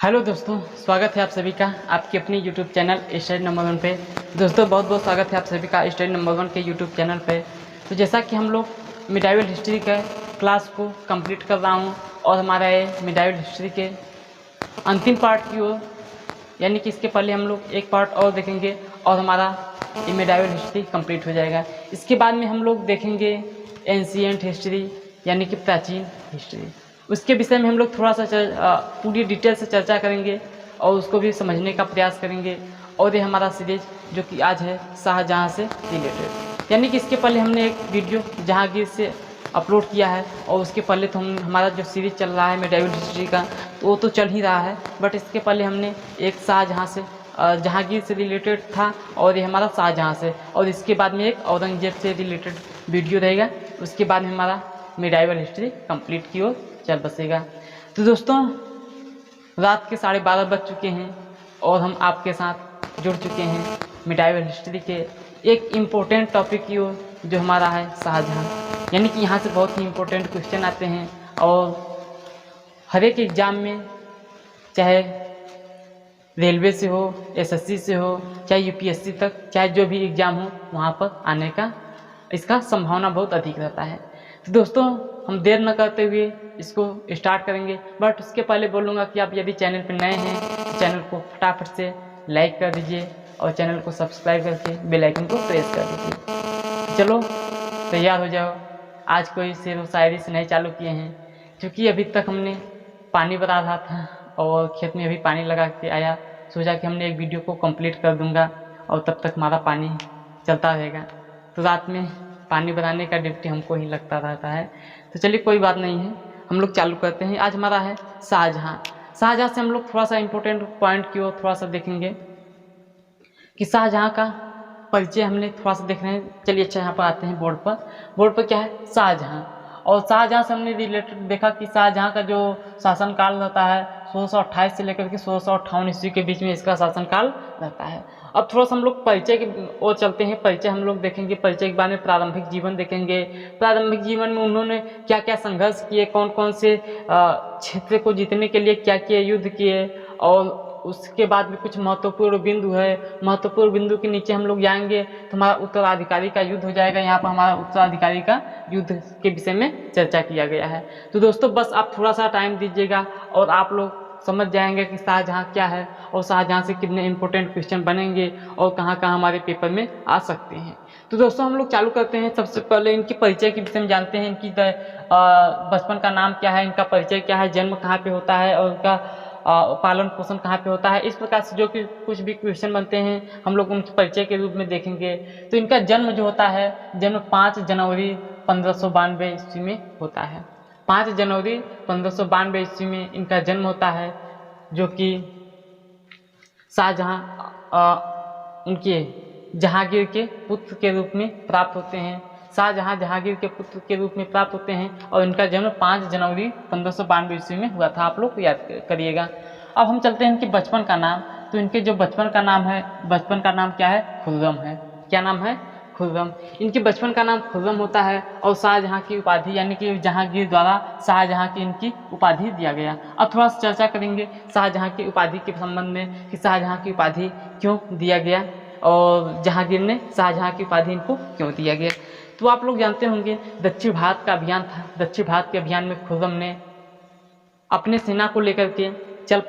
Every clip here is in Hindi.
हेलो दोस्तों, स्वागत है आप सभी का आपकी अपनी यूट्यूब चैनल स्टडी नंबर 1 पे। दोस्तों बहुत बहुत स्वागत है आप सभी का स्टडी नंबर 1 के यूट्यूब चैनल पे। तो जैसा कि हम लोग मिडाइवल हिस्ट्री के क्लास को कंप्लीट कर रहा हूँ और हमारा ये मिडाइवल हिस्ट्री के अंतिम पार्ट की ओर, यानी कि इसके पहले हम लोग एक पार्ट और देखेंगे और हमारा ये मिडाइवल हिस्ट्री कंप्लीट हो जाएगा। इसके बाद में हम लोग देखेंगे एंशिएंट हिस्ट्री, यानी कि प्राचीन हिस्ट्री। उसके विषय में हम लोग थोड़ा सा पूरी डिटेल से चर्चा करेंगे और उसको भी समझने का प्रयास करेंगे। और ये हमारा सीरीज जो कि आज है शाहजहाँ से रिलेटेड, यानी कि इसके पहले हमने एक वीडियो जहांगीर से अपलोड किया है और उसके पहले तो हमारा जो सीरीज चल रहा है मिडाइवल हिस्ट्री का वो तो चल ही रहा है, बट इसके पहले हमने एक शाहजहाँ से जहांगीर से रिलेटेड था और ये हमारा शाहजहाँ से, और इसके बाद में एक औरंगजेब से रिलेटेड वीडियो रहेगा। उसके बाद में हमारा मिडाइवल हिस्ट्री कंप्लीट की ओर चल बसेगा। तो दोस्तों रात के 12:30 बज चुके हैं और हम आपके साथ जुड़ चुके हैं मिडाइवल हिस्ट्री के एक इम्पोर्टेंट टॉपिक की ओर, जो हमारा है शाहजहाँ। यानी कि यहाँ से बहुत ही इम्पोर्टेंट क्वेश्चन आते हैं और हर एक एग्ज़ाम में, चाहे रेलवे से हो, एसएससी से हो, चाहे यूपीएससी तक, चाहे जो भी एग्ज़ाम हो, वहाँ पर आने का इसका संभावना बहुत अधिक रहता है। तो दोस्तों हम देर न करते हुए इसको स्टार्ट करेंगे, बट उसके पहले बोलूँगा कि आप यदि चैनल पर नए हैं तो चैनल को फटाफट से लाइक कर दीजिए और चैनल को सब्सक्राइब करके बेल आइकन को प्रेस कर दीजिए। चलो तैयार हो जाओ। आज कोई शेर व शायरी से नहीं चालू किए हैं, क्योंकि अभी तक हमने पानी बना रहा था और खेत में अभी पानी लगा के आया। सोचा कि हमने एक वीडियो को कंप्लीट कर दूंगा और तब तक हमारा पानी चलता रहेगा। तो रात में पानी बनाने का ड्यूटी हमको ही लगता रहता है। तो चलिए कोई बात नहीं है, हम लोग चालू करते हैं। आज हमारा है शाहजहाँ। शाहजहाँ से हम लोग थोड़ा सा इम्पोर्टेंट पॉइंट की ओर थोड़ा सा देखेंगे कि शाहजहाँ का परिचय हमने थोड़ा सा देख रहे हैं। चलिए अच्छा यहाँ पर आते हैं बोर्ड पर। बोर्ड पर क्या है? शाहजहाँ। और शाहजहाँ से हमने रिलेटेड देखा कि शाहजहाँ का जो शासनकाल रहता है 1628 से लेकर के 1658 ईस्वी के बीच में इसका शासनकाल रहता है। अब थोड़ा सा हम लोग परिचय की ओर चलते हैं। परिचय हम लोग देखेंगे, परिचय के बाद में प्रारंभिक जीवन देखेंगे। प्रारंभिक जीवन में उन्होंने क्या क्या संघर्ष किए, कौन कौन से क्षेत्र को जीतने के लिए क्या किए, युद्ध किए, और उसके बाद भी कुछ महत्वपूर्ण बिंदु है। महत्वपूर्ण बिंदु के नीचे हम लोग जाएंगे तो हमारा उत्तराधिकारी का युद्ध हो जाएगा। यहाँ पर हमारा उत्तराधिकारी का युद्ध के विषय में चर्चा किया गया है। तो दोस्तों बस आप थोड़ा सा टाइम दीजिएगा और आप लोग समझ जाएंगे कि शाहजहाँ क्या है और शाहजहाँ से कितने इंपॉर्टेंट क्वेश्चन बनेंगे और कहाँ कहाँ हमारे पेपर में आ सकते हैं। तो दोस्तों हम लोग चालू करते हैं। सबसे पहले इनके परिचय के विषय में जानते हैं। इनकी बचपन का नाम क्या है, इनका परिचय क्या है, जन्म कहाँ पे होता है और उनका पालन पोषण कहाँ पे होता है। इस प्रकार से जो कि कुछ भी क्वेश्चन बनते हैं हम लोग उनके परिचय के रूप में देखेंगे। तो इनका जन्म जो होता है, जन्म 5 जनवरी 1592 ईस्वी में होता है। 5 जनवरी 1592 ईस्वी में इनका जन्म होता है, जो कि शाहजहाँ उनके जहांगीर के पुत्र के रूप में प्राप्त होते हैं। शाहजहाँ जहांगीर के पुत्र के रूप में प्राप्त होते हैं और इनका जन्म 5 जनवरी 1592 ईस्वी में हुआ था। आप लोग याद करिएगा। अब हम चलते हैं इनके बचपन का नाम। तो इनके जो बचपन का नाम है, बचपन का नाम क्या है? खुर्रम है। क्या नाम है? खुर्रम। इनके बचपन का नाम खुर्रम होता है और शाहजहाँ की उपाधि, यानी कि जहांगीर द्वारा शाहजहाँ की इनकी उपाधि दिया गया। अब थोड़ा सा चर्चा करेंगे शाहजहाँ की उपाधि के संबंध में कि शाहजहाँ की उपाधि क्यों दिया गया और जहांगीर ने शाहजहाँ की उपाधि इनको क्यों दिया गया। तो आप लोग जानते होंगे दक्षिण भारत का अभियान था। दक्षिण भारत के अभियान में खुर्रम ने अपने सेना को लेकर के चल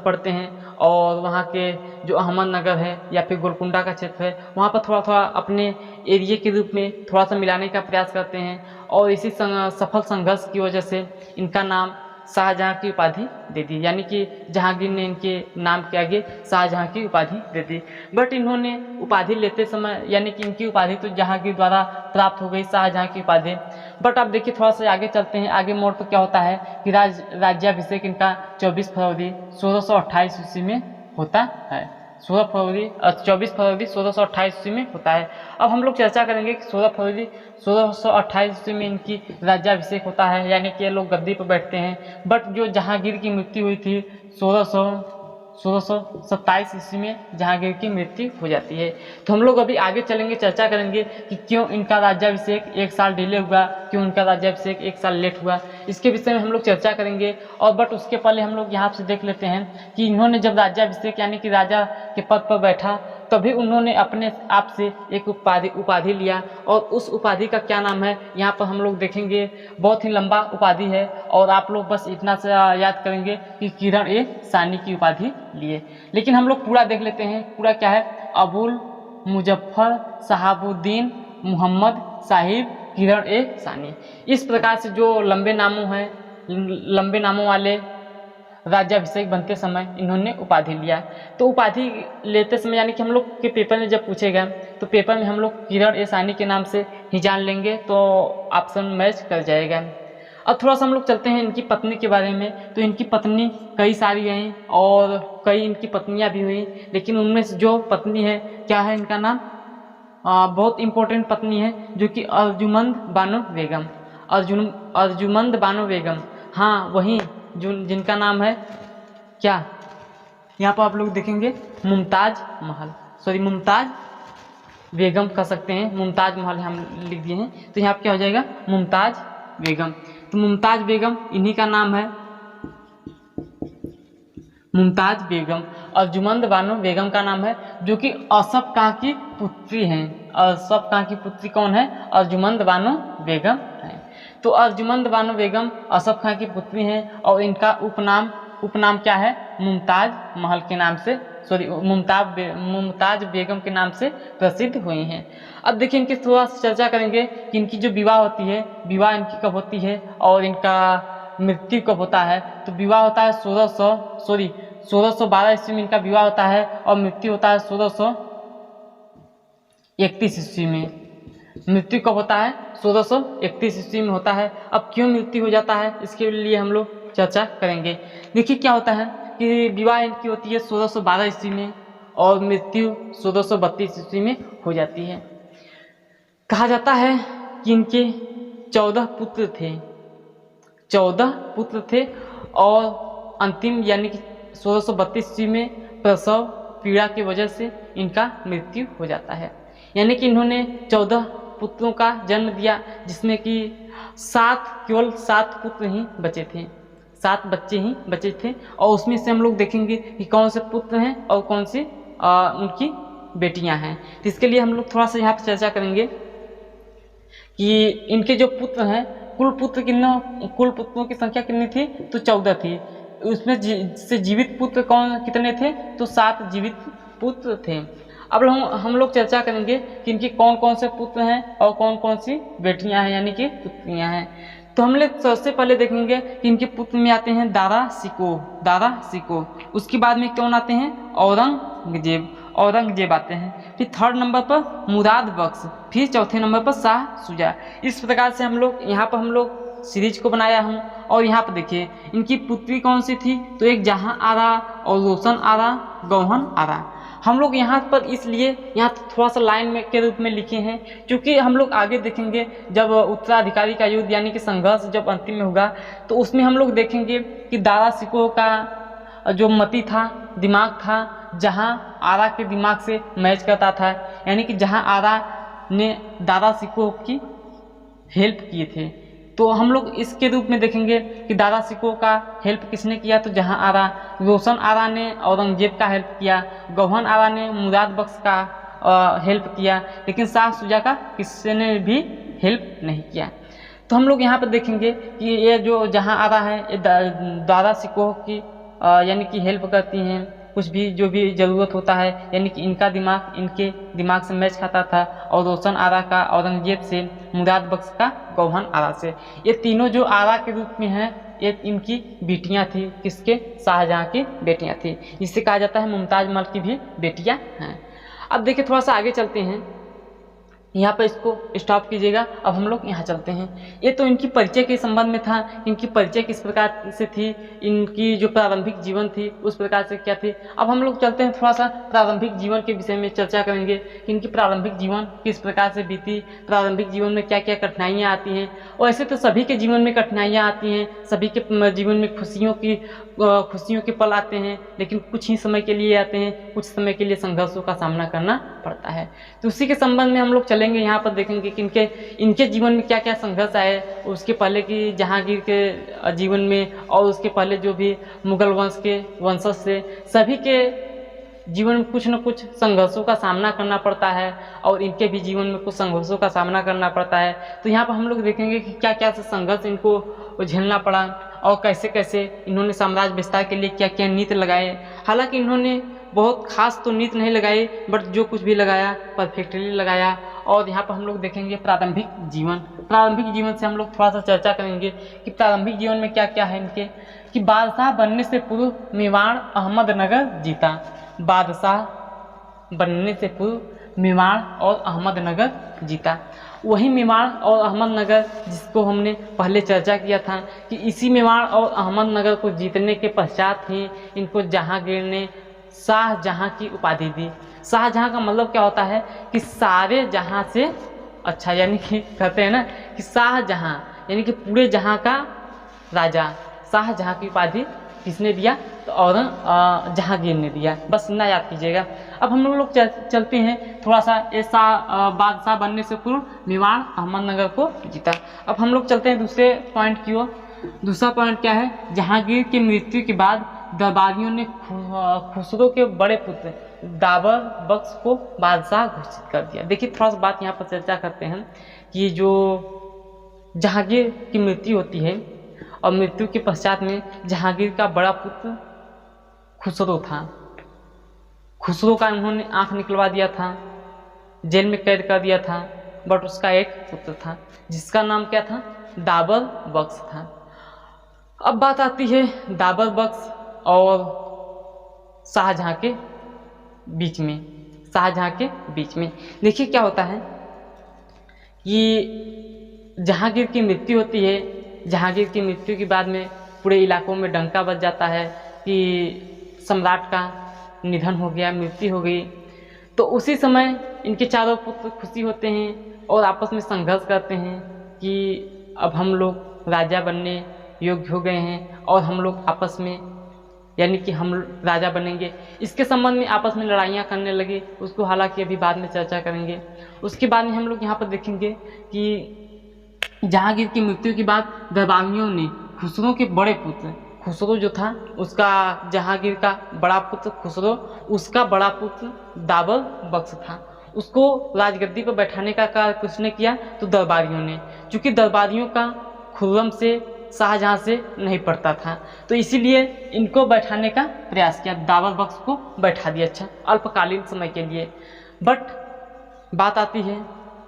पड़ते हैं और वहाँ के जो अहमदनगर है या फिर गोलकुंडा का क्षेत्र है वहाँ पर थोड़ा थोड़ा अपने एरिया के रूप में थोड़ा सा मिलाने का प्रयास करते हैं और इसी सफल संघर्ष की वजह से इनका नाम शाहजहाँ की उपाधि दे दी। यानी कि जहांगीर ने इनके नाम के आगे शाहजहाँ की उपाधि दे दी। बट इन्होंने उपाधि लेते समय, यानी कि इनकी उपाधि तो जहांगीर द्वारा प्राप्त हो गई, शाहजहाँ की उपाधि। बट अब देखिए थोड़ा सा आगे चलते हैं। आगे मोड़ पर क्या होता है कि राज्याभिषेक इनका 24 फरवरी 1628 ईस्वी में होता है। 24 फरवरी 1628 ईस्वी में होता है। अब हम लोग चर्चा करेंगे कि 16 फरवरी 1628 ईस्वी में इनकी राज्याभिषेक होता है, यानी कि ये लोग गद्दी पर बैठते हैं। बट जो जहांगीर की मृत्यु हुई थी 1600 1627 ईस्वी में जहांगीर की मृत्यु हो जाती है। तो हम लोग अभी आगे चलेंगे, चर्चा करेंगे कि क्यों इनका राज्याभिषेक 1 साल डिले हुआ, क्यों इनका राज्याभिषेक 1 साल लेट हुआ, इसके विषय में हम लोग चर्चा करेंगे। और बट उसके पहले हम लोग यहाँ से देख लेते हैं कि इन्होंने जब राज्याभिषेक यानी कि राजा के पद पर बैठा तभी उन्होंने अपने आप से एक उपाधि लिया, और उस उपाधि का क्या नाम है यहाँ पर हम लोग देखेंगे। बहुत ही लंबा उपाधि है और आप लोग बस इतना से याद करेंगे कि किरण ए सानी की उपाधि लिए। लेकिन हम लोग पूरा देख लेते हैं। पूरा क्या है? अबुल मुजफ्फर शहाबुद्दीन मोहम्मद साहिब किरण ए सानी। इस प्रकार से जो लंबे नामों वाले राज्याभिषेक बनते समय इन्होंने उपाधि लिया। तो उपाधि लेते समय यानी कि हम लोग के पेपर में जब पूछेगा तो पेपर में हम लोग किरण ए सानी के नाम से ही जान लेंगे, तो ऑप्शन मैच कर जाएगा। अब थोड़ा सा हम लोग चलते हैं इनकी पत्नी के बारे में। तो इनकी पत्नी कई सारी हैं और कई इनकी पत्नियां भी हुई, लेकिन उनमें से जो पत्नी है क्या है इनका नाम, बहुत इम्पोर्टेंट पत्नी है जो कि अर्जुमंद बानो बेगम। अर्जुमंद बानो बेगम, हाँ वही जिनका नाम है क्या, यहाँ पर आप लोग देखेंगे मुमताज बेगम कह सकते हैं। मुमताज महल हम लिख दिए हैं, तो यहाँ पर क्या हो जाएगा? मुमताज बेगम। तो मुमताज बेगम इन्हीं का नाम है, मुमताज बेगम। अर्जुमंद बानो बेगम का नाम है जो कि असफ खां की पुत्री हैं। असफ खां की पुत्री कौन है? अर्जुमंद बानो बेगम है। तो अर्जुमंद बानो बेगम असफ खां की पुत्री हैं और इनका उपनाम क्या है? मुमताज महल के नाम से, मुमताज बेगम के नाम से प्रसिद्ध हुई हैं। अब देखिए इनकी थोड़ा सा चर्चा करेंगे कि इनकी जो विवाह होती है, विवाह इनकी कब होती है और इनका मृत्यु कब होता है। तो विवाह होता है 1612 ईस्वी में इनका विवाह होता है और मृत्यु होता है 1631 ईस्वी में। मृत्यु कब होता है? 1631 ईस्वी में होता है। अब क्यों मृत्यु हो जाता है इसके लिए हम लोग चर्चा करेंगे। देखिए क्या होता है कि विवाह इनकी होती है 1612 ईस्वी में और मृत्यु 1632 ईस्वी में हो जाती है। कहा जाता है कि इनके 14 पुत्र थे और अंतिम यानी कि 1632 ईस्वी में प्रसव पीड़ा की वजह से इनका मृत्यु हो जाता है। यानी कि इन्होंने 14 पुत्रों का जन्म दिया, जिसमें कि केवल 7 पुत्र ही बचे थे, 7 बच्चे ही बचे थे। और उसमें से हम लोग देखेंगे कि कौन से पुत्र हैं और कौन सी उनकी बेटियां हैं। तो इसके लिए हम लोग थोड़ा सा यहाँ पर चर्चा करेंगे कि इनके जो पुत्र हैं, कुल पुत्रों की संख्या कितनी थी? तो 14 थी। उसमें से जीवित पुत्र कितने थे? तो 7 जीवित पुत्र थे। अब हम लोग चर्चा करेंगे कि इनके कौन कौन से पुत्र हैं और कौन कौन सी बेटियां हैं यानी कि पुत्रियां हैं। तो हम लोग सबसे पहले देखेंगे कि इनके पुत्र में आते हैं दारा सिको। उसके बाद में कौन आते हैं? औरंगजेब आते हैं। फिर 3rd नंबर पर मुराद बख्श, फिर 4थे नंबर पर शाह शुजा। इस प्रकार से हम लोग सीरीज को बनाया हूँ। और यहाँ पर देखिए इनकी पुत्री कौन सी थी? तो एक जहां आरा और रोशन आरा, गौहन आरा। हम लोग यहाँ पर इसलिए यहाँ थोड़ा सा लाइन में के रूप में लिखे हैं क्योंकि हम लोग आगे देखेंगे जब उत्तराधिकारी का युद्ध यानी कि संघर्ष जब अंतिम में होगा तो उसमें हम लोग देखेंगे कि दारा सिकोह का जो मति था, दिमाग था, जहां आरा के दिमाग से मैच करता था। यानी कि जहां आरा ने दारा सिकोह की हेल्प किए थे, तो हम लोग इसके रूप में देखेंगे कि दारा सिकोह का हेल्प किसने किया? तो जहां आरा, रोशन आरा ने औरंगजेब का हेल्प किया, गौहन आरा ने मुराद बख्श का हेल्प किया, लेकिन शाह शुजा का किसी ने भी हेल्प नहीं किया। तो हम लोग यहाँ पर देखेंगे कि ये जो जहां आरा है ये दारा सिकोह की यानी कि हेल्प करती हैं, कुछ भी जो भी ज़रूरत होता है, यानी कि इनका दिमाग इनके दिमाग से मैच खाता था। और रोशन आरा का औरंगजेब से, मुराद बख्श का गौहन आरा से। ये तीनों जो आरा के रूप में हैं ये इनकी बेटियां थी। किसके? शाहजहां की बेटियां थी। इससे कहा जाता है मुमताज महल की भी बेटियां हैं। अब देखिए थोड़ा सा आगे चलते हैं यहाँ पर इसको स्टॉप कीजिएगा। अब हम लोग यहाँ चलते हैं। ये तो इनकी परिचय के संबंध में था, इनकी परिचय किस प्रकार से थी, इनकी जो प्रारंभिक जीवन थी उस प्रकार से क्या थी। अब हम लोग चलते हैं, थोड़ा सा प्रारंभिक जीवन के विषय में चर्चा करेंगे कि इनकी प्रारंभिक जीवन किस प्रकार से बीती, प्रारंभिक जीवन में क्या क्या कठिनाइयाँ आती हैं। और ऐसे तो सभी के जीवन में कठिनाइयाँ आती हैं, सभी के जीवन में खुशियों के पल आते हैं, लेकिन कुछ ही समय के लिए आते हैं, कुछ समय के लिए संघर्षों का सामना करना पड़ता है। तो उसी के संबंध में हम लोग चलेंगे, यहाँ पर देखेंगे कि इनके जीवन में क्या क्या संघर्ष आए, उसके पहले की जहांगीर के जीवन में और उसके पहले जो भी मुगल वंश के वंशज थे, सभी के जीवन में कुछ न कुछ संघर्षों का सामना करना पड़ता है और इनके भी जीवन में कुछ संघर्षों का सामना करना पड़ता है। तो यहाँ पर हम लोग देखेंगे कि क्या क्या संघर्ष इनको झेलना पड़ा और कैसे कैसे इन्होंने साम्राज्य विस्तार के लिए क्या क्या नीति लगाए। हालांकि इन्होंने बहुत खास तो नीति नहीं लगाई, बट जो कुछ भी लगाया परफेक्टली लगाया। और यहाँ पर हम लोग देखेंगे प्रारंभिक जीवन से हम लोग थोड़ा सा चर्चा करेंगे कि प्रारंभिक जीवन में क्या क्या है इनके, कि बादशाह बनने से पूर्व मेवाड़ अहमदनगर जीता। बादशाह बनने से पूर्व मेवाड़ और अहमदनगर जीता। वही मेवाड़ और अहमदनगर जिसको हमने पहले चर्चा किया था कि इसी मेवाड़ और अहमदनगर को जीतने के पश्चात ही इनको जहांगीर ने शाहजहां की उपाधि दी। शाहजहां का मतलब क्या होता है कि सारे जहां से अच्छा, यानी कि कहते हैं ना कि शाहजहां यानी कि पूरे जहां का राजा। शाहजहां की उपाधि किसने दिया? तो और जहांगीर ने दिया। बस इतना याद कीजिएगा। अब हम लोग चलते हैं थोड़ा सा, ऐसा बादशाह बनने से पूर्व मेवाड़ अहमदनगर को जीता। अब हम लोग चलते हैं दूसरे पॉइंट की ओर। दूसरा पॉइंट क्या है? जहांगीर की मृत्यु के बाद दरबारियों ने खुसरो के बड़े पुत्र दाबर बख्श को बादशाह घोषित कर दिया। देखिए थोड़ा सा बात यहाँ पर चर्चा करते हैं कि जो जहांगीर की मृत्यु होती है और मृत्यु के पश्चात में जहांगीर का बड़ा पुत्र खुसरो था। खुसरो का उन्होंने आंख निकलवा दिया था, जेल में कैद कर दिया था, बट उसका एक पुत्र था जिसका नाम क्या था? दाबर बख्श था। अब बात आती है दाबर बख्श और शाहजहां के बीच में। देखिए क्या होता है कि जहांगीर की मृत्यु होती है। जहांगीर की मृत्यु के बाद में पूरे इलाकों में डंका बज जाता है कि सम्राट का निधन हो गया, मृत्यु हो गई। तो उसी समय इनके चारों पुत्र खुशी होते हैं और आपस में संघर्ष करते हैं कि अब हम लोग राजा बनने योग्य हो गए हैं और हम लोग आपस में, यानी कि हम राजा बनेंगे। इसके संबंध में आपस में लड़ाइयाँ करने लगे। उसको हालांकि अभी बाद में चर्चा करेंगे। उसके बाद में हम लोग यहाँ पर देखेंगे कि जहांगीर की मृत्यु के बाद दरबारियों ने खुसरो के बड़े पुत्र, खुसरो जो था उसका, जहांगीर का बड़ा पुत्र खुसरो, उसका बड़ा पुत्र दाबर बख्श था, उसको राजगद्दी पर बैठाने का कार्य किसने किया? तो दरबारियों ने। चूँकि दरबारियों का खुर्रम से, शाहजहां से नहीं पड़ता था, तो इसीलिए इनको बैठाने का प्रयास किया, दाबर बख्श को बैठा दिया, अच्छा अल्पकालीन समय के लिए। बट बात आती है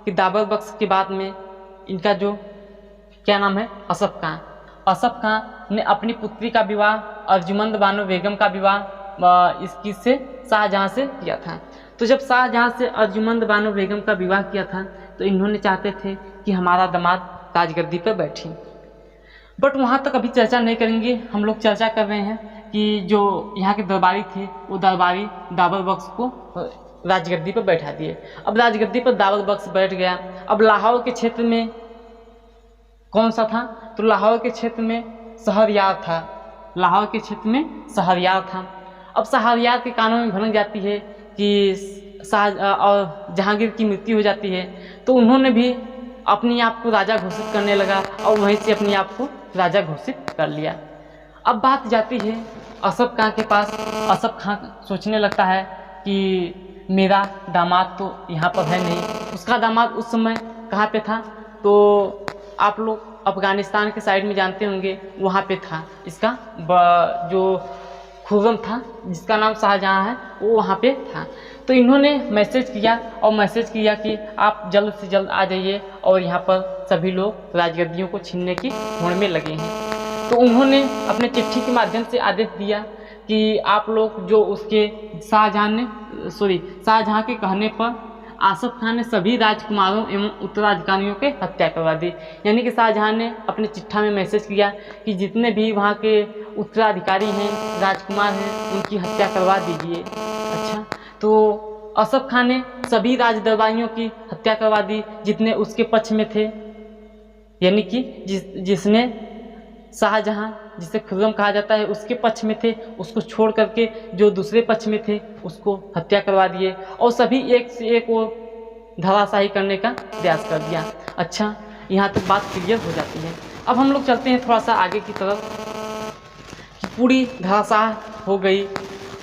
कि दाबर बख्श के बाद में इनका जो क्या नाम है? असफ खां ने अपनी पुत्री का विवाह अर्जुमंद बानो बेगम का विवाह इससे शाहजहां से किया था। तो जब शाहजहां से अर्जुमंद बानो बेगम का विवाह किया था तो इन्होंने चाहते थे कि हमारा दामाद राजगद्दी पर बैठे। बट वहाँ तक अभी चर्चा नहीं करेंगे। हम लोग चर्चा कर रहे हैं कि जो यहाँ के दरबारी थे वो दरबारी दाबर बख्श को राजगद्दी पर बैठा दिए। अब राजगद्दी पर दाबर बख्श बैठ गया। अब लाहौर के क्षेत्र में कौन सा था? तो लाहौर के क्षेत्र में शहरयार था। अब शहरयार के कानों में भनक जाती है कि और जहांगीर की मृत्यु हो जाती है, तो उन्होंने भी अपने आप को राजा घोषित करने लगा और वहीं से अपने आप को राजा घोषित कर लिया। अब बात जाती है असफ खां के पास। असफ खां सोचने लगता है कि मेरा दामाद तो यहाँ पर है नहीं। उसका दामाद उस समय कहाँ पे था? तो आप लोग अफ़गानिस्तान के साइड में जानते होंगे, वहाँ पे था। इसका जो खुर्रम था जिसका नाम शाहजहां है, वो वहाँ पे था। तो इन्होंने मैसेज किया कि आप जल्द से जल्द आ जाइए और यहाँ पर सभी लोग राजगद्दियों को छीनने की होड़ में लगे हैं। तो उन्होंने अपने चिट्ठी के माध्यम से आदेश दिया कि आप लोग जो उसके शाहजहां के कहने पर आसफ खान ने सभी राजकुमारों एवं उत्तराधिकारियों के हत्या करवा दी। यानी कि शाहजहां ने अपने चिट्ठा में मैसेज किया कि जितने भी वहाँ के उत्तराधिकारी हैं, राजकुमार हैं, उनकी हत्या करवा दीजिए। अच्छा, तो आसफ खान ने सभी राज दरबारियों की हत्या करवा दी जितने उसके पक्ष में थे। यानी कि जिसने शाहजहां, जिसे खुर्रम कहा जाता है, उसके पक्ष में थे, उसको छोड़ करके जो दूसरे पक्ष में थे उसको हत्या करवा दिए और सभी एक से एक वो धराशायी करने का प्रयास कर दिया। अच्छा, यहाँ तक बात क्लियर हो जाती है। अब हम लोग चलते हैं थोड़ा सा आगे की तरफ कि पूरी धराशाह हो गई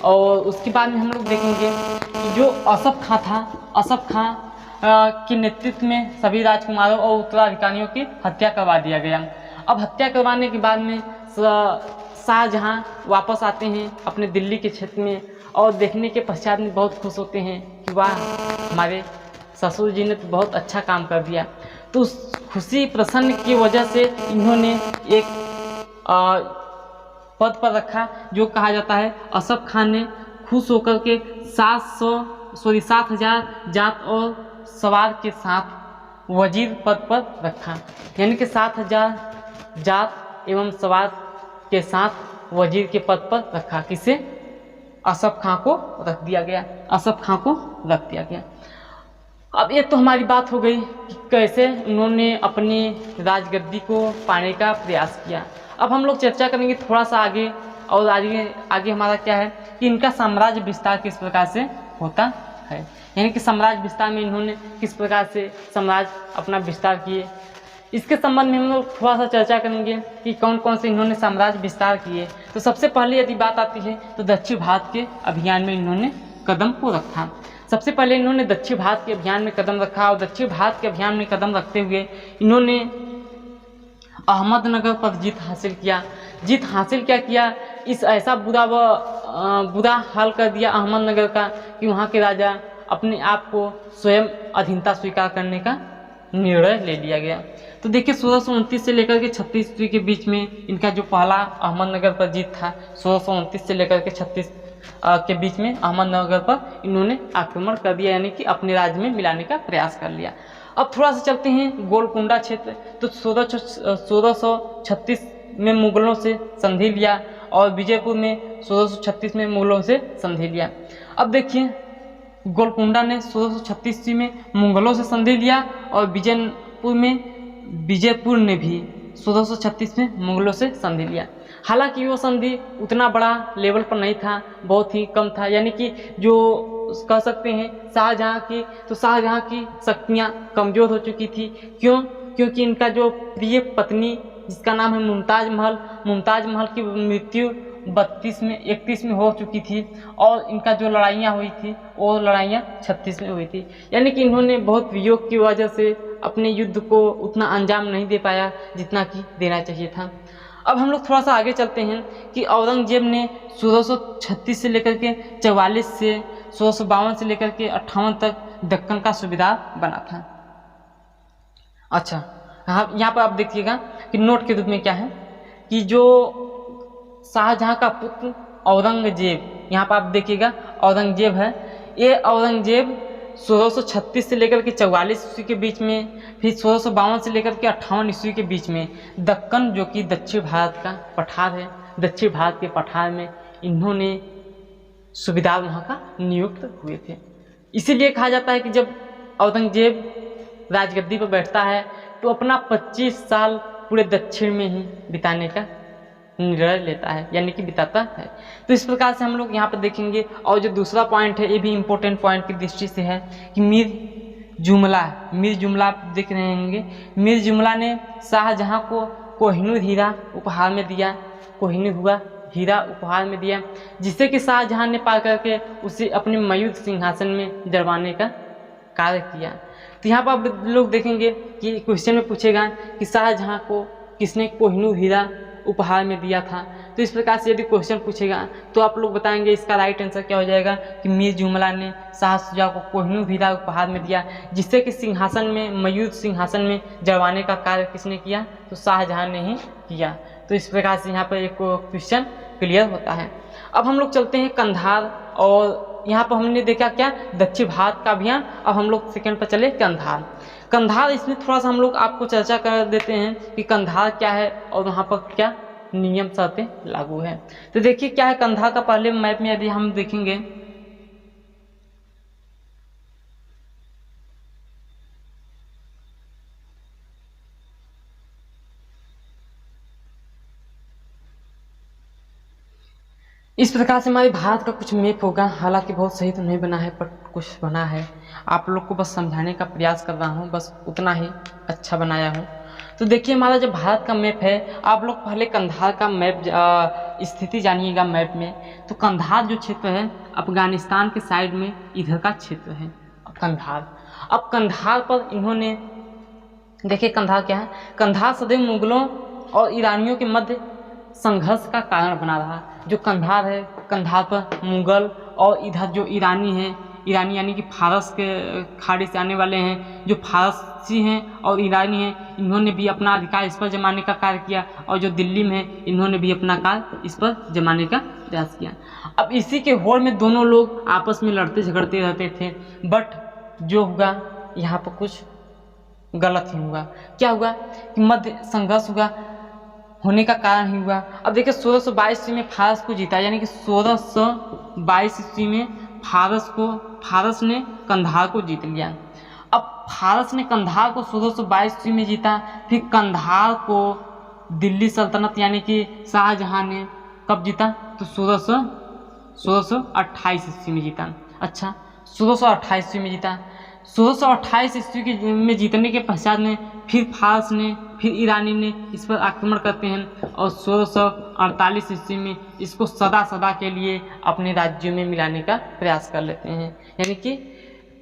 और उसके बाद में हम लोग देखेंगे कि जो आसफ खां था, आसफ खां के नेतृत्व में सभी राजकुमारों और उत्तराधिकारियों की हत्या करवा दिया गया। अब हत्या करवाने के बाद में शाहजहां वापस आते हैं अपने दिल्ली के क्षेत्र में और देखने के पश्चात में बहुत खुश होते हैं कि वाह, हमारे ससुर जी ने तो बहुत अच्छा काम कर दिया। तो उस खुशी प्रसन्न की वजह से इन्होंने एक पद पर रखा जो कहा जाता है, आसफ खान ने खुश होकर के 7,000 जात और सवार के साथ वजीर पद पर रखा। यानी कि 7,000 जात एवं सवार के साथ वजीर के पद पर रखा। किसे? आसफ खां को रख दिया गया, आसफ खां को रख दिया गया। अब ये तो हमारी बात हो गई कि कैसे उन्होंने अपनी राजगद्दी को पाने का प्रयास किया। अब हम लोग चर्चा करेंगे थोड़ा सा आगे, और आगे हमारा क्या है कि इनका साम्राज्य विस्तार किस प्रकार से होता है। यानी कि साम्राज्य विस्तार में इन्होंने किस प्रकार से साम्राज्य अपना विस्तार किए, इसके संबंध में हम लोग थोड़ा सा चर्चा करेंगे कि कौन कौन से इन्होंने साम्राज्य विस्तार किए। तो सबसे पहले यदि बात आती है तो दक्षिण भारत के अभियान में इन्होंने कदम को रखा। सबसे पहले इन्होंने दक्षिण भारत के अभियान में कदम रखा और दक्षिण भारत के अभियान में कदम रखते हुए इन्होंने अहमदनगर पर जीत हासिल किया। जीत हासिल क्या किया, इस ऐसा बुरा हाल कर दिया अहमदनगर का कि वहाँ के राजा अपने आप को स्वयं अधीनता स्वीकार करने का निर्णय ले लिया गया। तो देखिए 1629 से लेकर के 36 ईस्वी के बीच में इनका जो पहला अहमदनगर पर जीत था, 1629 से लेकर के 36 के बीच में अहमदनगर पर इन्होंने आक्रमण कर दिया, यानी कि अपने राज्य में मिलाने का प्रयास कर लिया। अब थोड़ा सा चलते हैं गोलकुंडा क्षेत्र। तो 1636 में मुगलों से संधि लिया और विजयपुर में 1636 में मुगलों से संधि लिया। अब देखिए गोलकुंडा ने 1636 में मुगलों से संधि लिया और विजयपुर ने भी 1636 में मुगलों से संधि लिया। हालांकि वो संधि उतना बड़ा लेवल पर नहीं था, बहुत ही कम था। यानी कि जो कह सकते हैं शाहजहां की शक्तियाँ कमज़ोर हो चुकी थी। क्योंकि इनका जो प्रिय पत्नी जिसका नाम है मुमताज़ महल की मृत्यु 31 में हो चुकी थी और इनका जो लड़ाइयाँ हुई थी वो लड़ाइयाँ 36 में हुई थी। यानी कि इन्होंने बहुत वियोग की वजह से अपने युद्ध को उतना अंजाम नहीं दे पाया जितना कि देना चाहिए था। अब हम लोग थोड़ा सा आगे चलते हैं कि औरंगजेब ने 1636 से लेकर के 44 से 1652 से लेकर के 58 तक दक्कन का सूबेदार बना था। अच्छा, यहाँ पर आप देखिएगा कि नोट के रूप में क्या है कि जो शाहजहां का पुत्र औरंगजेब, यहाँ पर आप देखिएगा औरंगजेब है, ये औरंगजेब 1636 से लेकर के 44 ईस्वी के बीच में, फिर 1652 से लेकर के 58 ईस्वी के बीच में दक्कन जो कि दक्षिण भारत का पठार है, दक्षिण भारत के पठार में इन्होंने सूबेदार वहाँ का नियुक्त हुए थे। इसीलिए कहा जाता है कि जब औरंगजेब राजगद्दी पर बैठता है तो अपना 25 साल पूरे दक्षिण में ही बिताने का निर्णय लेता है, यानी कि बिताता है। तो इस प्रकार से हम लोग यहाँ पर देखेंगे। और जो दूसरा पॉइंट है ये भी इम्पोर्टेंट पॉइंट की दृष्टि से है कि मीर जुमला आप देख रहे होंगे। मीर जुमला ने शाहजहां को कोहिनूर हीरा उपहार में दिया, जिससे कि शाहजहां ने पा करके उसे अपने मयूर सिंहासन में जड़वाने का कार्य किया। तो यहाँ पर आप लोग देखेंगे कि क्वेश्चन में पूछेगा कि शाहजहां को किसने कोहिनूर हीरा उपहार में दिया था। तो इस प्रकार से यदि क्वेश्चन पूछेगा तो आप लोग बताएंगे इसका राइट आंसर क्या हो जाएगा कि मीर जुमला ने शाह शुजा को कोहिनूर हीरा उपहार में दिया, जिससे कि मयूर सिंहासन में जड़वाने का कार्य किसने किया, तो शाहजहां ने ही किया। तो इस प्रकार से यहाँ पर एक क्वेश्चन क्लियर होता है। अब हम लोग चलते हैं कंधार और यहाँ पर हमने देखा क्या, दक्षिण भारत का अभियान। अब हम लोग सेकंड पर चले, कंधार। कंधार, इसमें थोड़ा सा हम लोग आपको चर्चा कर देते हैं कि कंधार क्या है और वहाँ पर क्या नियम शर्तें लागू है। तो देखिए क्या है कंधार का, पहले मैप में यदि हम देखेंगे इस प्रकार से हमारे भारत का कुछ मैप होगा। हालांकि बहुत सही तो नहीं बना है पर कुछ बना है, आप लोग को बस समझाने का प्रयास कर रहा हूँ, बस उतना ही अच्छा बनाया हूँ। तो देखिए हमारा जो भारत का मैप है, आप लोग पहले कंधार का मैप स्थिति जानिएगा मैप में। तो कंधार जो क्षेत्र है अफगानिस्तान के साइड में इधर का क्षेत्र है कंधार। अब कंधार पर इन्होंने, देखिए कंधार क्या है, कंधार सदैव मुगलों और ईरानियों के मध्य संघर्ष का कारण बना रहा। जो कंधार है, कंधार पर मुगल और इधर जो ईरानी हैं, ईरानी यानी कि फारस के खाड़ी से आने वाले हैं, जो फारसी हैं और ईरानी हैं, इन्होंने भी अपना अधिकार इस पर जमाने का कार्य किया। और जो दिल्ली में है, इन्होंने भी अपना कार्य इस पर जमाने का प्रयास किया। अब इसी के होड़ में दोनों लोग आपस में लड़ते झगड़ते रहते थे, बट जो हुआ यहाँ पर कुछ गलत ही हुआ। क्या हुआ कि मध्य संघर्ष हुआ, होने का कारण ही हुआ। अब देखिए 1622 ईस्वी में फारस को जीता, यानी कि 1622 ईस्वी में फारस ने कंधार को जीत लिया। अब फारस ने कंधार को 1622 ईस्वी में जीता, फिर कंधार को दिल्ली सल्तनत यानी कि शाहजहां ने कब जीता, तो 1628 ईस्वी में जीता। अच्छा 1628 ईस्वी में जीता। 1628 ईस्वी में जीतने के पश्चात में फिर फारस ने, फिर ईरानी ने इस पर आक्रमण करते हैं और 1648 ईस्वी में इसको सदा के लिए अपने राज्यों में मिलाने का प्रयास कर लेते हैं। यानी कि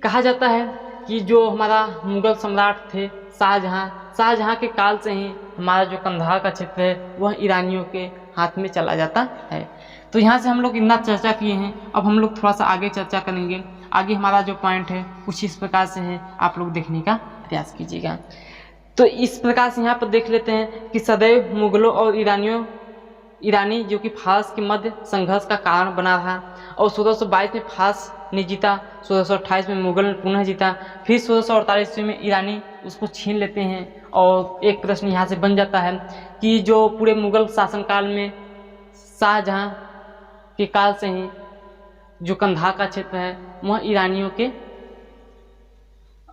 कहा जाता है कि जो हमारा मुगल सम्राट थे शाहजहां के काल से ही हमारा जो कंधार का क्षेत्र है वह ईरानियों के हाथ में चला जाता है। तो यहाँ से हम लोग इतना चर्चा किए हैं। अब हम लोग थोड़ा सा आगे चर्चा करेंगे। आगे हमारा जो पॉइंट है कुछ इस प्रकार से है, आप लोग देखने का प्रयास कीजिएगा। तो इस प्रकार से यहाँ पर देख लेते हैं कि सदैव मुगलों और ईरानी जो कि फारस के मध्य संघर्ष का कारण बना रहा। और 1622 में फारस ने जीता, 1628 में मुगल ने पुनः जीता, फिर 1648 ईस्वी में ईरानी उसको छीन लेते हैं। और एक प्रश्न यहाँ से बन जाता है कि जो पूरे मुगल शासनकाल में शाहजहां के काल से ही जो कंधार का क्षेत्र है वह ईरानियों के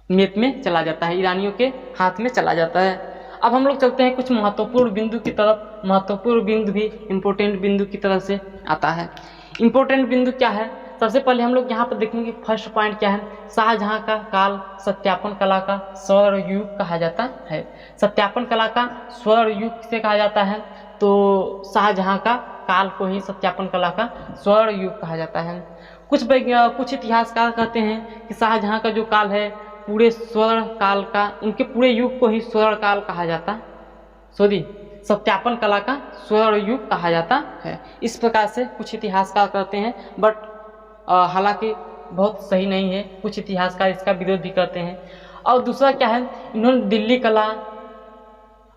मैप में चला जाता है, ईरानियों के हाथ में चला जाता है। अब हम लोग चलते हैं कुछ महत्वपूर्ण बिंदु की तरफ। महत्वपूर्ण बिंदु भी इम्पोर्टेंट बिंदु की तरफ से आता है। इम्पोर्टेंट बिंदु क्या है, सबसे पहले हम लोग यहाँ पर देखेंगे फर्स्ट पॉइंट क्या है, शाहजहां का काल सत्यापन कला का स्वर्ण युग कहा जाता है। सत्यापन कला का स्वर्ण युग किसे कहा जाता है, तो शाहजहां का काल को ही सत्यापन कला का स्वर्ण युग कहा जाता है। कुछ इतिहासकार कहते हैं कि शाहजहां का जो काल है पूरे स्वर्ण काल का, उनके पूरे युग को ही स्वर्ण काल कहा जाता, सत्यापन कला का स्वर्ण युग कहा जाता है। इस प्रकार से कुछ इतिहासकार कहते हैं, बट हालांकि बहुत सही नहीं है, कुछ इतिहासकार इसका विरोध भी करते हैं। और दूसरा क्या है, इन्होंने दिल्ली कला,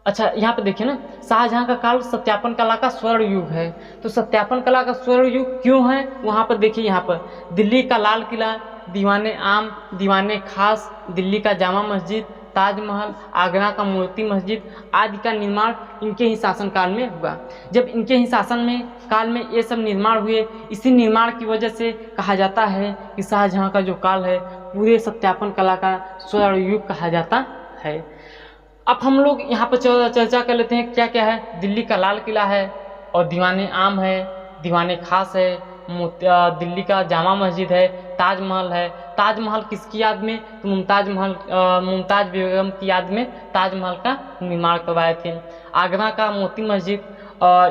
अच्छा यहाँ पे देखिए ना, शाहजहां का काल सत्यापन कला का स्वर्ण युग है। तो सत्यापन कला का स्वर्ण युग क्यों है, वहाँ पर देखिए, यहाँ पर दिल्ली का लाल किला, दीवाने आम, दीवाने खास, दिल्ली का जामा मस्जिद, ताजमहल, आगरा का मोती मस्जिद आदि का निर्माण इनके ही शासनकाल में हुआ। जब इनके ही काल में ये सब निर्माण हुए, इसी निर्माण की वजह से कहा जाता है कि शाहजहां का जो काल है पूरे सत्यापन कला का स्वर्ण युग कहा जाता है। अब हम लोग यहाँ पर चर्चा कर लेते हैं क्या क्या है। दिल्ली का लाल किला है और दीवाने आम है, दीवाने खास है, दिल्ली का जामा मस्जिद है, ताजमहल है। ताजमहल किसकी याद में, तो मुमताज बेगम की याद में ताजमहल का निर्माण करवाए थे। आगरा का मोती मस्जिद,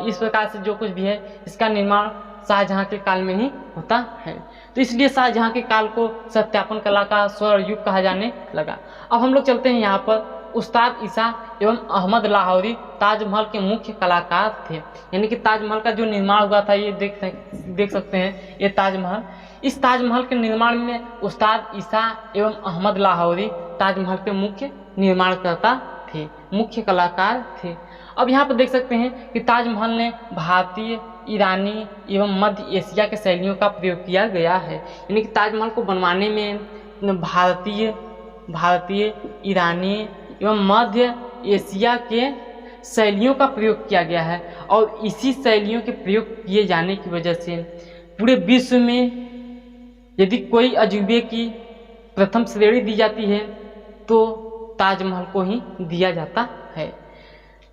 इस प्रकार से जो कुछ भी है इसका निर्माण शाहजहां के काल में ही होता है। तो इसलिए शाहजहां के काल को सत्यापन कला का स्वर्ण युग कहा जाने लगा। अब हम लोग चलते हैं यहाँ पर, उस्ताद ईसा एवं अहमद लाहौरी ताजमहल के मुख्य कलाकार थे। यानी कि ताजमहल का जो निर्माण हुआ था, ये देख सकते हैं ये ताजमहल। इस ताजमहल के निर्माण में उस्ताद ईसा एवं अहमद लाहौरी ताजमहल के मुख्य निर्माणकर्ता थे, मुख्य कलाकार थे। अब यहाँ पर देख सकते हैं कि ताजमहल ने भारतीय ईरानी एवं मध्य एशिया के शैलियों का प्रयोग किया गया है। यानी कि ताजमहल को बनवाने में भारतीय, ईरानी एवं मध्य एशिया के शैलियों का प्रयोग किया गया है। और इसी शैलियों के प्रयोग किए जाने की वजह से पूरे विश्व में यदि कोई अजूबे की प्रथम श्रेणी दी जाती है तो ताजमहल को ही दिया जाता है।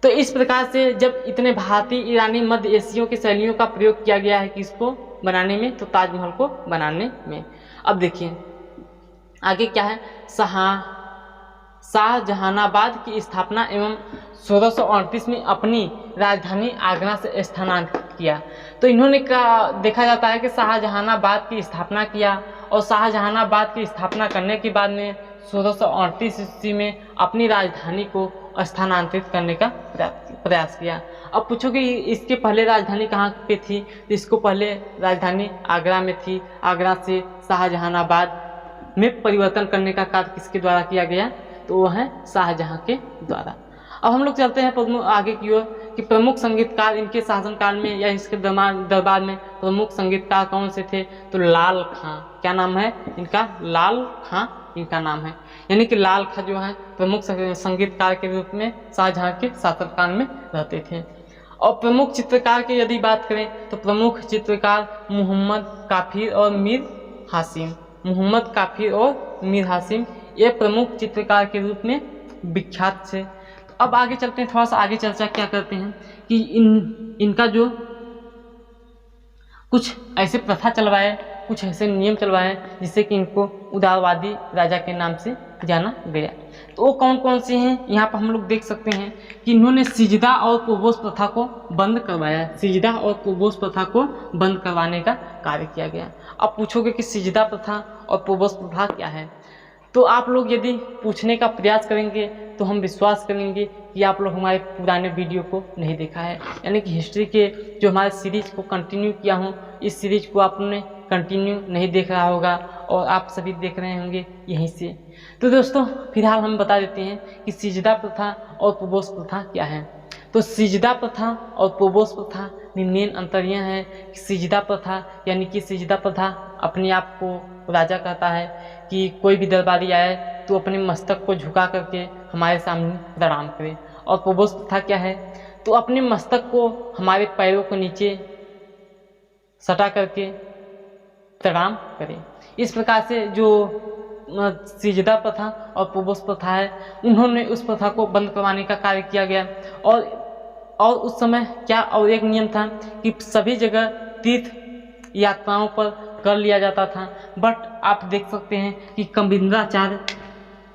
तो इस प्रकार से जब इतने भारतीय, ईरानी, मध्य एशियों के शैलियों का प्रयोग किया गया है कि इसको बनाने में, तो ताजमहल को बनाने में। अब देखिए आगे क्या है। शाहजहानाबाद की स्थापना एवं 1638 में अपनी राजधानी आगरा से स्थानांतरित किया। तो इन्होंने देखा जाता है कि शाहजहानाबाद की स्थापना किया और शाहजहानाबाद की स्थापना करने के बाद में 1638 ईस्वी में अपनी राजधानी को स्थानांतरित करने का प्रयास किया। अब पूछोगे इसके पहले राजधानी कहाँ पे थी, तो इसको पहले राजधानी आगरा में थी। आगरा से शाहजहानाबाद में परिवर्तन करने का कार्य किसके द्वारा किया गया, तो वो है शाहजहां के द्वारा। अब हम लोग चलते हैं आगे की ओर कि प्रमुख संगीतकार इनके शासनकाल में या इसके दरबार में प्रमुख संगीतकार कौन से थे, तो लाल खां। क्या नाम है इनका, लाल खां इनका नाम है। यानी कि लाल खां जो है प्रमुख संगीतकार के रूप में शाहजहां के शासनकाल में रहते थे। और प्रमुख चित्रकार की यदि बात करें तो प्रमुख चित्रकार मोहम्मद काफिर और मीर हासिम। मोहम्मद काफिर और मीर हासिम ये प्रमुख चित्रकार के रूप में विख्यात थे। तो अब आगे चलते हैं, थोड़ा सा आगे चर्चा क्या करते हैं कि इनका जो कुछ ऐसे प्रथा चलवाए, कुछ ऐसे नियम चलवाए जिससे कि इनको उदारवादी राजा के नाम से जाना गया। तो वो कौन कौन से हैं, यहाँ पर हम लोग देख सकते हैं कि इन्होंने सिजदा और कुबोस प्रथा को बंद करवाया। सिजदा और कुबोस प्रथा को बंद करवाने का कार्य किया गया। अब पूछोगे कि सिजदा प्रथा और कुबोस प्रथा क्या है, तो आप लोग यदि पूछने का प्रयास करेंगे तो हम विश्वास करेंगे कि आप लोग हमारे पुराने वीडियो को नहीं देखा है। यानी कि हिस्ट्री के जो हमारे सीरीज को कंटिन्यू किया हूँ, इस सीरीज को आपने कंटिन्यू नहीं देख रहा होगा और आप सभी देख रहे होंगे यहीं से। तो दोस्तों फिलहाल हम बता देते हैं कि सिजदा प्रथा और कुबोस प्रथा क्या है। तो सिजदा प्रथा और कुबोस प्रथा मेन अंतर यह है कि सिजदा प्रथा यानी कि सिजदा प्रथा अपने आप को राजा कहता है कि कोई भी दरबारी आए तो अपने मस्तक को झुका करके हमारे सामने प्रणाम करे। और कुबोस प्रथा क्या है, तो अपने मस्तक को हमारे पैरों को नीचे सटा करके प्रणाम करे। इस प्रकार से जो सिजदा प्रथा और कुबोस प्रथा है, उन्होंने उस प्रथा को बंद करवाने का कार्य किया गया। और उस समय क्या और एक नियम था कि सभी जगह तीर्थ यात्राओं पर कर लिया जाता था। बट आप देख सकते हैं कि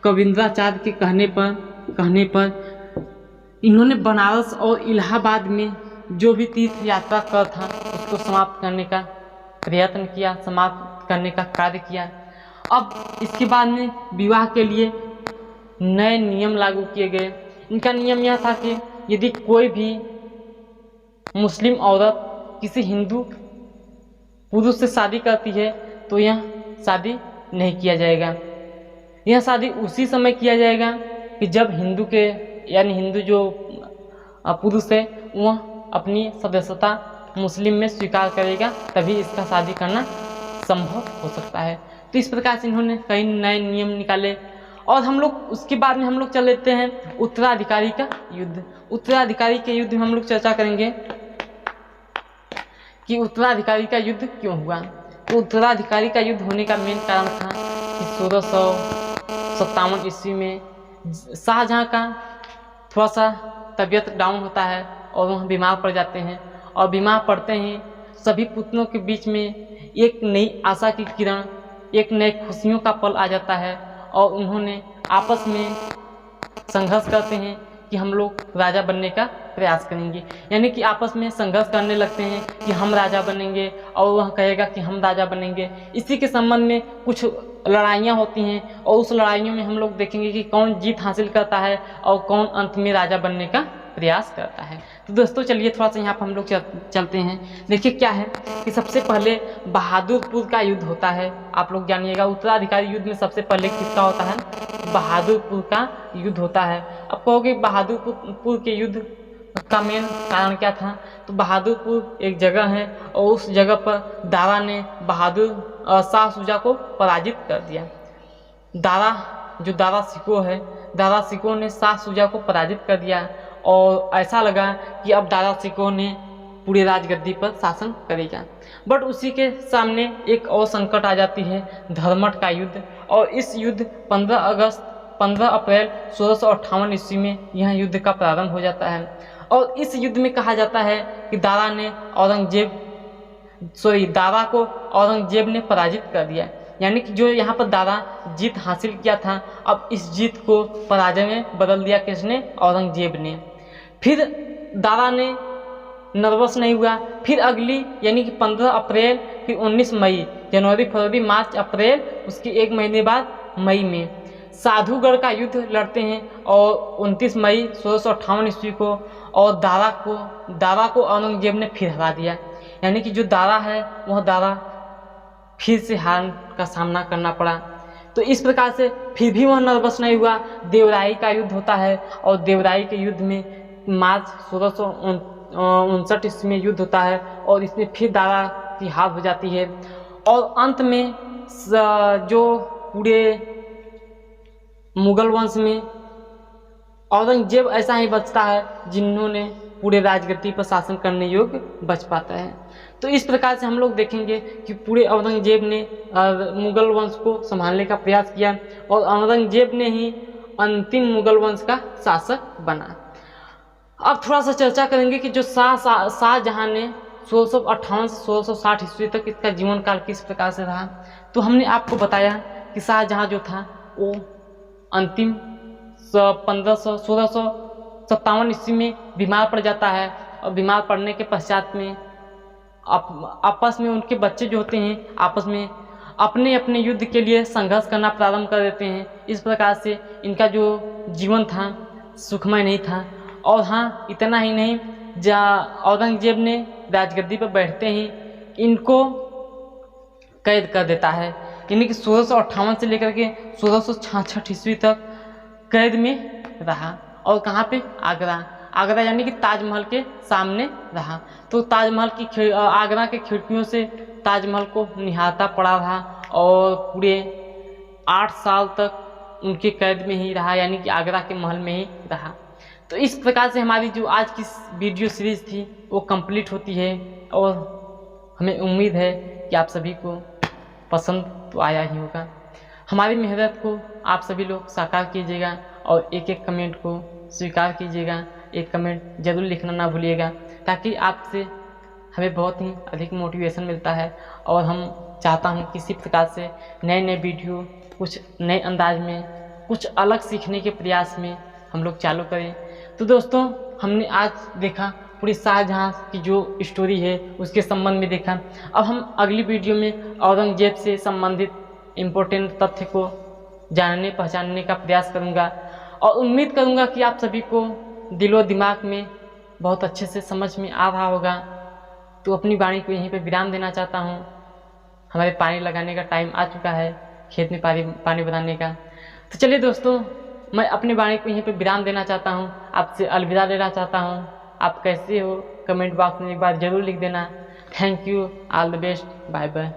कविंद्राचार्य के कहने पर इन्होंने बनारस और इलाहाबाद में जो भी तीर्थ यात्रा कर था उसको समाप्त करने का प्रयत्न किया, समाप्त करने का कार्य किया। अब इसके बाद में विवाह के लिए नए नियम लागू किए गए। इनका नियम यह था कि यदि कोई भी मुस्लिम औरत किसी हिंदू पुरुष से शादी करती है तो यह शादी नहीं किया जाएगा। यह शादी उसी समय किया जाएगा कि जब हिंदू जो पुरुष है वह अपनी सदस्यता मुस्लिम में स्वीकार करेगा, तभी इसका शादी करना संभव हो सकता है। तो इस प्रकार से इन्होंने कई नए नियम निकाले। और हम लोग उसके बाद में हम लोग चल लेते हैं उत्तराधिकारी का युद्ध। उत्तराधिकारी के युद्ध में हम लोग चर्चा करेंगे कि उत्तराधिकारी का युद्ध क्यों हुआ। तो उत्तराधिकारी का युद्ध होने का मेन कारण था कि 1657 ईस्वी में शाहजहां का थोड़ा सा तबीयत डाउन होता है और वह बीमार पड़ जाते हैं। और बीमार पड़ते ही सभी पुत्रों के बीच में एक नई आशा की किरण, एक नए खुशियों का पल आ जाता है और उन्होंने आपस में संघर्ष करते हैं कि हम लोग राजा बनने का प्रयास करेंगे। यानी कि आपस में संघर्ष करने लगते हैं कि हम राजा बनेंगे और वह कहेगा कि हम राजा बनेंगे। इसी के संबंध में कुछ लड़ाइयाँ होती हैं और उस लड़ाइयों में हम लोग देखेंगे कि कौन जीत हासिल करता है और कौन अंत में राजा बनने का प्रयास करता है। तो दोस्तों चलिए थोड़ा सा यहाँ पर हम लोग चलते हैं। देखिए क्या है कि सबसे पहले बहादुरपुर का युद्ध होता है। आप लोग जानिएगा उत्तराधिकारी युद्ध में सबसे पहले किसका होता है, बहादुरपुर का युद्ध होता है। अब कहोगे बहादुरपुर के युद्ध का मेन कारण क्या था? तो बहादुरपुर एक जगह है और उस जगह पर दारा ने शाह शुजा को पराजित कर दिया। दारा शिकोह है, दारा शिकोह ने शाह शुजा को पराजित कर दिया और ऐसा लगा कि अब दारा शिकोह ने पूरे राजगद्दी पर शासन करेगा। बट उसी के सामने एक और संकट आ जाती है, धर्मठ का युद्ध। और इस युद्ध 15 अप्रैल 1658 ईस्वी में यह युद्ध का प्रारंभ हो जाता है। और इस युद्ध में कहा जाता है कि दारा को औरंगजेब ने पराजित कर दिया। यानी कि जो यहाँ पर दारा जीत हासिल किया था, अब इस जीत को पराजय में बदल दिया किसने? औरंगजेब ने। फिर दारा ने नर्वस नहीं हुआ, फिर अगली यानी कि 15 अप्रैल, फिर 19 मई, जनवरी, फरवरी, मार्च, अप्रैल, उसके एक महीने बाद मई में साधुगढ़ का युद्ध लड़ते हैं और 29 मई 1658 ईस्वी को। और दारा को औरंगजेब ने फिर हरा दिया। यानी कि जो दारा है वह दारा फिर से हार का सामना करना पड़ा। तो इस प्रकार से फिर भी वह नर्वस नहीं हुआ। देवराई का युद्ध होता है और देवराई के युद्ध में मार्च 1659 ईस्वी में युद्ध होता है और इसमें फिर दारा की हार हो जाती है। और अंत में जो पूरे मुगल वंश में औरंगजेब ऐसा ही बचता है जिन्होंने पूरे राजगद्दी पर शासन करने योग्य बच पाता है। तो इस प्रकार से हम लोग देखेंगे कि पूरे औरंगजेब ने मुगल वंश को संभालने का प्रयास किया और औरंगजेब ने ही अंतिम मुगल वंश का शासक बना। अब थोड़ा सा चर्चा करेंगे कि जो शाहजहां ने 1658 से 1660 ईस्वी तक इसका जीवन काल किस प्रकार से रहा। तो हमने आपको बताया कि शाहजहां जो था वो अंतिम 1657 ईस्वी में बीमार पड़ जाता है और बीमार पड़ने के पश्चात में आपस में उनके बच्चे जो होते हैं आपस में अपने अपने युद्ध के लिए संघर्ष करना प्रारंभ कर देते हैं। इस प्रकार से इनका जो जीवन था सुखमय नहीं था। और हाँ, इतना ही नहीं, औरंगजेब ने राजगद्दी पर बैठते ही इनको कैद कर देता है। यानी कि 1658 से लेकर के 1666 ईस्वी तक कैद में रहा। और कहाँ पे? आगरा यानी कि ताजमहल के सामने रहा। तो ताजमहल की आगरा के खिड़कियों से ताजमहल को निहारता पड़ा रहा और पूरे 8 साल तक उनके कैद में ही रहा, यानी कि आगरा के महल में ही रहा। तो इस प्रकार से हमारी जो आज की वीडियो सीरीज़ थी वो कंप्लीट होती है और हमें उम्मीद है कि आप सभी को पसंद तो आया ही होगा। हमारी मेहनत को आप सभी लोग साकार कीजिएगा और एक एक कमेंट को स्वीकार कीजिएगा। एक कमेंट जरूर लिखना ना भूलिएगा, ताकि आपसे हमें बहुत ही अधिक मोटिवेशन मिलता है और हम चाहता हूँ किसी प्रकार से नए नए वीडियो कुछ नए अंदाज में कुछ अलग सीखने के प्रयास में हम लोग चालू करें। तो दोस्तों, हमने आज देखा पूरी शाहजहां की जो स्टोरी है उसके संबंध में देखा। अब हम अगली वीडियो में औरंगजेब से संबंधित इम्पोर्टेंट तथ्य को जानने पहचानने का प्रयास करूंगा और उम्मीद करूंगा कि आप सभी को दिलो दिमाग में बहुत अच्छे से समझ में आ रहा होगा। तो अपनी वाणी को यहीं पे विराम देना चाहता हूँ। हमारे पानी लगाने का टाइम आ चुका है, खेत में पानी बनाने का। तो चलिए दोस्तों, मैं अपनी वाणी को यहीं पे विराम देना चाहता हूँ, आपसे अलविदा लेना चाहता हूँ। आप कैसे हो कमेंट बॉक्स में एक बार ज़रूर लिख देना। Thank you, all the best, bye bye.